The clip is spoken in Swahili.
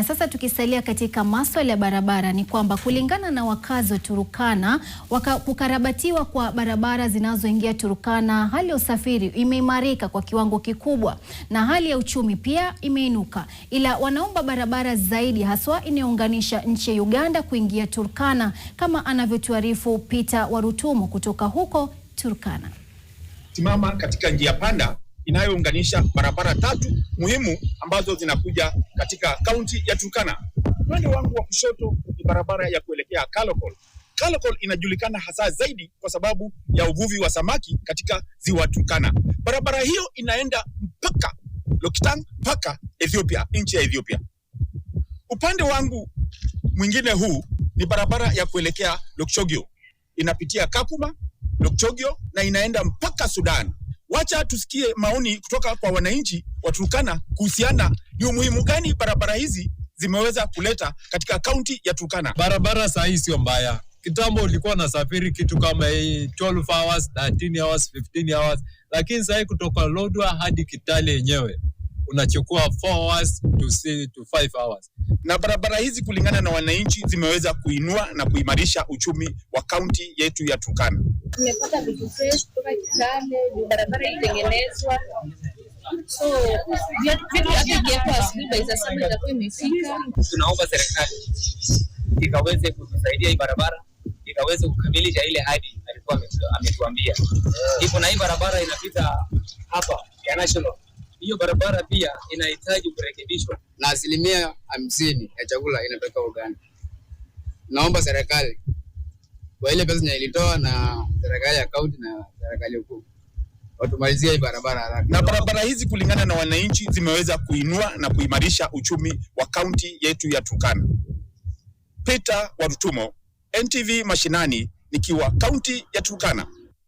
Na sasa tukisalia katika masuala ya barabara ni kwamba kulingana na wakazi wa Turkana, kukarabatiwa kwa barabara zinazoingia Turkana, hali ya usafiri imeimarika kwa kiwango kikubwa na hali ya uchumi pia imeinuka. Ila wanaomba barabara zaidi, haswa inayounganisha nchi ya Uganda kuingia Turkana, kama anavyotuarifu Peter Warutumo kutoka huko Turkana. Simama katika njia panda inayounganisha barabara tatu muhimu ambazo zinakuja katika kaunti ya Turkana. Upande wangu wa kushoto ni barabara ya kuelekea Kalokol. Kalokol inajulikana hasa zaidi kwa sababu ya uvuvi wa samaki katika ziwa Turkana. Barabara hiyo inaenda mpaka Lokitang, mpaka Ethiopia, nchi ya Ethiopia. Upande wangu mwingine huu ni barabara ya kuelekea Lokchogio. Inapitia Kakuma, Lokchogio na inaenda mpaka Sudan. Wacha tusikie maoni kutoka kwa wananchi wa Turkana kuhusiana ni umuhimu gani barabara hizi zimeweza kuleta katika kaunti ya Turkana. Barabara saa hii sio mbaya. Kitambo ulikuwa unasafiri kitu kama 12 hours, 13 hours, 15 hours, lakini sasa kutoka Lodwar hadi Kitale yenyewe unachukua 4 hours to 5 hours. Na barabara hizi kulingana na wananchi zimeweza kuinua na kuimarisha uchumi wa kaunti yetu ya Turkana. Tumepata vitu fresh kutoka Kitale, barabara ilitengenezwa. So, vitu havijakuwa asubuhi za sana itakuwa imefika. Tunaomba serikali ikaweze kutusaidia hii barabara, ikaweze kukamilisha ile ahadi alikuwa ametuambia. Ipo na hii barabara inapita hapa ya National. Hiyo barabara pia inahitaji kurekebishwa. Na 50% ya chakula inatoka Uganda. Naomba serikali kwa ile pesa ilitoa na serikali ya kaunti na serikali kuu watumalizie hii barabara haraka. Na barabara hizi kulingana na wananchi zimeweza kuinua na kuimarisha uchumi wa kaunti yetu ya Turkana. Peter Warutumo, NTV Mashinani, nikiwa kaunti ya Turkana.